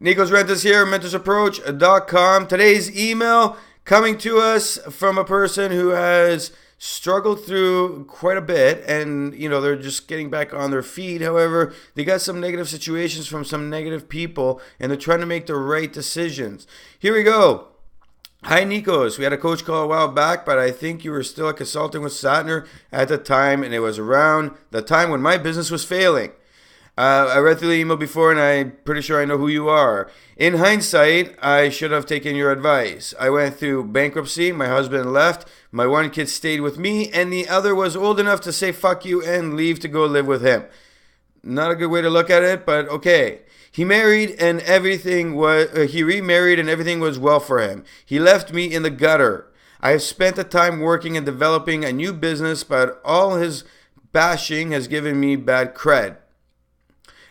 Nico's Renters here, mentorsapproach.com. Today's email coming to us from a person who has struggled through quite a bit and, they're just getting back on their feet. However, they got some negative situations from some negative people and they're trying to make the right decisions. Here we go. Hi, Nikos. We had a coach call a while back, but I think you were still a consultant with Satner at the time, and it was around the time when my business was failing. I read through the email before, and I'm pretty sure I know who you are. In hindsight, I should have taken your advice. I went through bankruptcy. My husband left. My one kid stayed with me, and the other was old enough to say fuck you and leave to go live with him. Not a good way to look at it, but okay. He married and everything was. He remarried and everything was well for him. He left me in the gutter. I have spent the time working and developing a new business, but all his bashing has given me bad cred.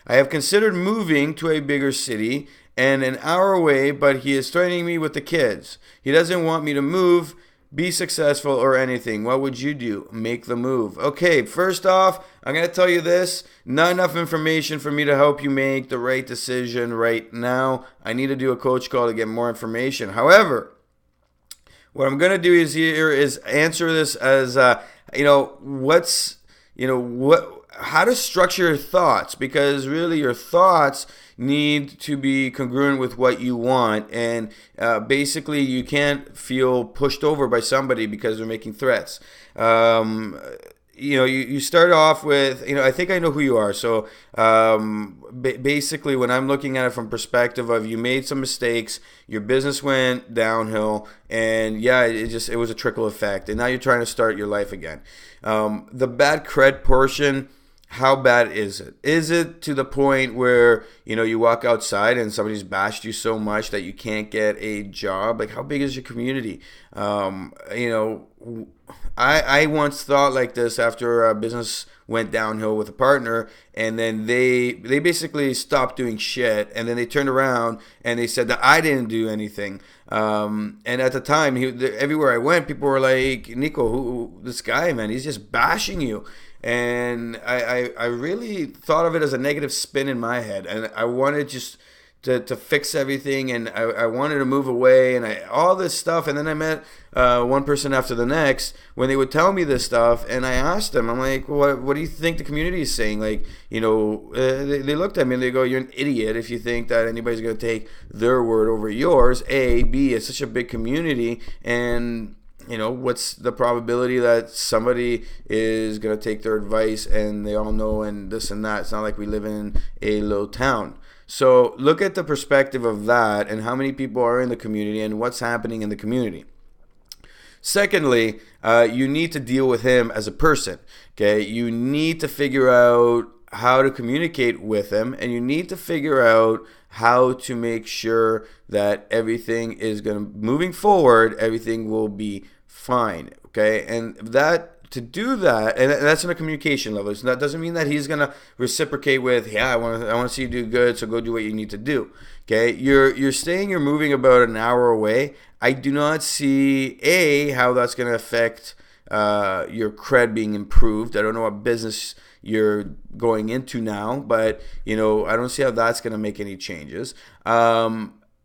I have considered moving to a bigger city and an hour away, but he is threatening me with the kids. He doesn't want me to move, be successful, or anything. What would you do? Make the move. Okay, first off, I'm going to tell you this. Not enough information for me to help you make the right decision right now. I need to do a coach call to get more information. However, what I'm going to do is answer this as, how to structure your thoughts, because really your thoughts need to be congruent with what you want, and basically you can't feel pushed over by somebody because they're making threats. You start off with, I think I know who you are. So basically when I'm looking at it from perspective of you made some mistakes, your business went downhill, and it was a trickle effect, and now you're trying to start your life again. The bad cred portion, how bad is it? Is it to the point where, you walk outside and somebody's bashed you so much that you can't get a job? Like, how big is your community? I once thought like this after a business went downhill with a partner, and then they basically stopped doing shit, and then they turned around and they said that I didn't do anything. And at the time, everywhere I went, people were like, Nico, this guy, man, he's just bashing you. And I really thought of it as a negative spin in my head, and I wanted just to fix everything, and I wanted to move away, and all this stuff. And then I met one person after the next when they would tell me this stuff, and I asked them, I'm like, what do you think the community is saying? Like, they looked at me and they go, you're an idiot if you think that anybody's going to take their word over yours. A, B, it's such a big community, and what's the probability that somebody is going to take their advice and they all know and this and that? It's not like we live in a little town. So look at the perspective of that and how many people are in the community and what's happening in the community. Secondly, you need to deal with him as a person. Okay, you need to figure out how to communicate with him, and you need to figure out how to make sure that everything is moving forward, everything will be fine. Okay, and to do that, and that's on a communication level. So that doesn't mean that he's gonna reciprocate with, I want to see you do good, so go do what you need to do. Okay, you're moving about an hour away. I do not see how that's gonna affect your cred being improved. I don't know what business you're going into now, but I don't see how that's gonna make any changes.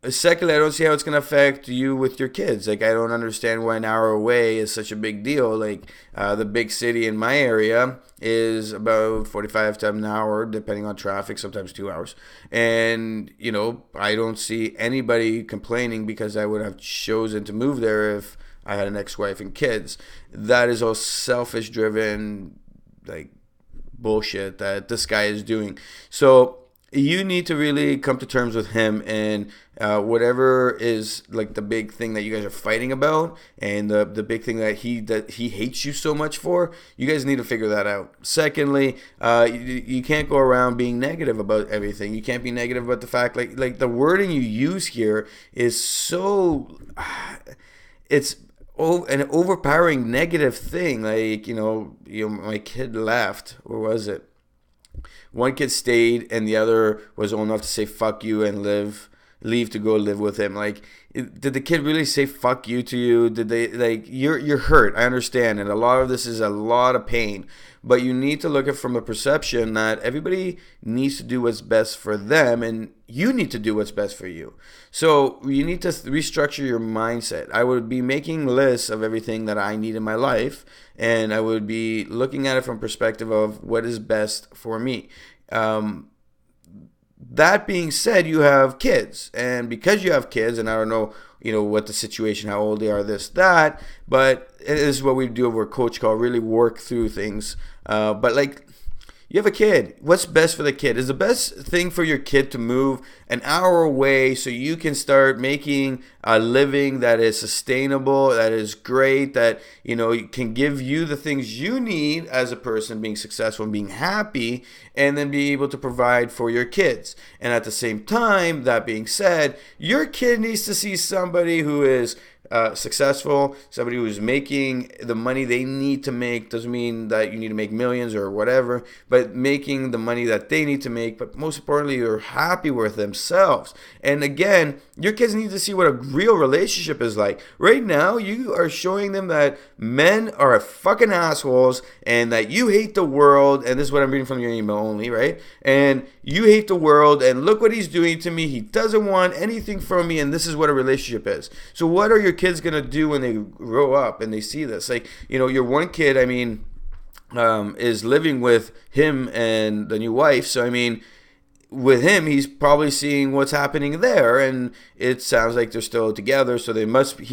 Secondly, I don't see how it's going to affect you with your kids. Like, I don't understand why an hour away is such a big deal. Like, the big city in my area is about 45 to an hour, depending on traffic, sometimes 2 hours. And, I don't see anybody complaining because I would have chosen to move there if I had an ex-wife and kids. That is all selfish-driven, like, bullshit that this guy is doing. So you need to really come to terms with him, and whatever is like the big thing that you guys are fighting about, and the big thing that he hates you so much for, you guys need to figure that out. Secondly, you can't go around being negative about everything. You can't be negative about the fact, like the wording you use here is so it's an overpowering negative thing. Like, my kid left. Where was it? One kid stayed and the other was old enough to say fuck you and live leave to go live with him. Like, did the kid really say fuck you to you? Did they, like, you're hurt, I understand, and a lot of this is a lot of pain, but you need to look at it from a perception that everybody needs to do what's best for them, and you need to do what's best for you. So you need to restructure your mindset. I would be making lists of everything that I need in my life, and I would be looking at it from perspective of what is best for me. That being said, you have kids, and because you have kids, and I don't know, what the situation, how old they are, this, that, but this is what we do over a coach call, really work through things. But like, you have a kid. What's best for the kid? Is the best thing for your kid to move an hour away so you can start making a living that is sustainable, that is great, that can give you the things you need as a person, being successful and being happy, and then be able to provide for your kids. And at the same time, that being said, your kid needs to see somebody who is successful, somebody who's making the money they need to make. Doesn't mean that you need to make millions or whatever, but making the money that they need to make. But most importantly, you're happy with themselves. And again, your kids need to see what a real relationship is like. Right now, you are showing them that men are fucking assholes and that you hate the world. And this is what I'm reading from your email only, right? And you hate the world, and look what he's doing to me. He doesn't want anything from me, and this is what a relationship is. So what are your kids gonna do when they grow up and they see this? Like, your one kid, is living with him and the new wife. So with him, he's probably seeing what's happening there, and it sounds like they're still together. So he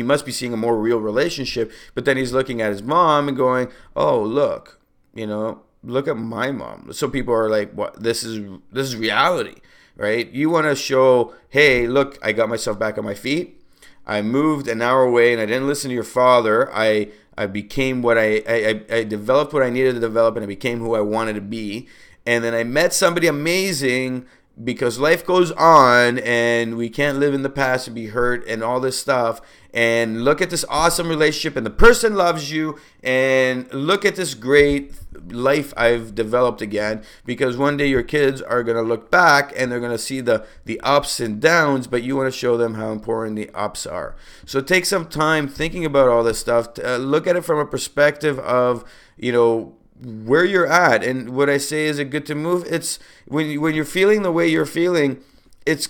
must be seeing a more real relationship. But then he's looking at his mom and going, "Oh, look, look at my mom." So people are like, "What? This is reality, right?" You want to show, "Hey, look, I got myself back on my feet. I moved an hour away, and I didn't listen to your father. I became what I developed what I needed to develop, and I became who I wanted to be. And then I met somebody amazing, because life goes on, and we can't live in the past and be hurt and all this stuff. And look at this awesome relationship, and the person loves you, and look at this great life I've developed again." Because one day your kids are going to look back and they're going to see the ups and downs, but you want to show them how important the ups are. So take some time thinking about all this stuff. Look at it from a perspective of, where you're at. And what I say, is it good to move? It's when you're feeling the way you're feeling, it's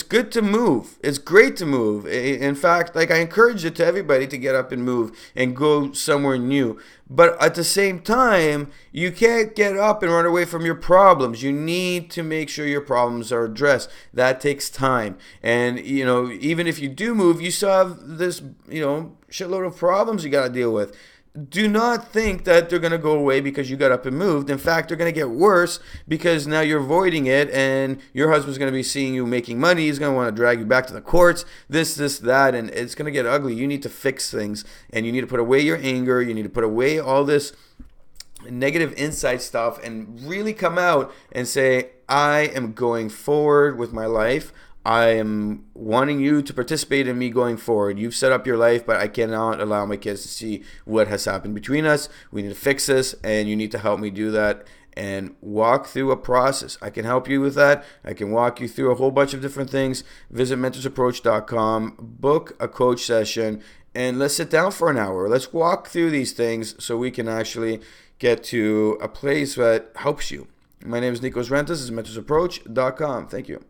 good to move. It's great to move. In fact, like, I encourage it to everybody to get up and move and go somewhere new. But at the same time, you can't get up and run away from your problems. You need to make sure your problems are addressed. That takes time. And, even if you do move, you still have this, shitload of problems you got to deal with. Do not think that they're going to go away because you got up and moved. In fact, they're going to get worse because now you're avoiding it, and your husband's going to be seeing you making money. He's going to want to drag you back to the courts, this, that, and it's going to get ugly. You need to fix things, and you need to put away your anger. You need to put away all this negative inside stuff and really come out and say, "I am going forward with my life. I am wanting you to participate in me going forward. You've set up your life, but I cannot allow my kids to see what has happened between us. We need to fix this, and you need to help me do that." And walk through a process. I can help you with that. I can walk you through a whole bunch of different things. Visit mentorsapproach.com, book a coach session, and let's sit down for an hour. Let's walk through these things so we can actually get to a place that helps you. My name is Nikos Rentas. This is mentorsapproach.com. Thank you.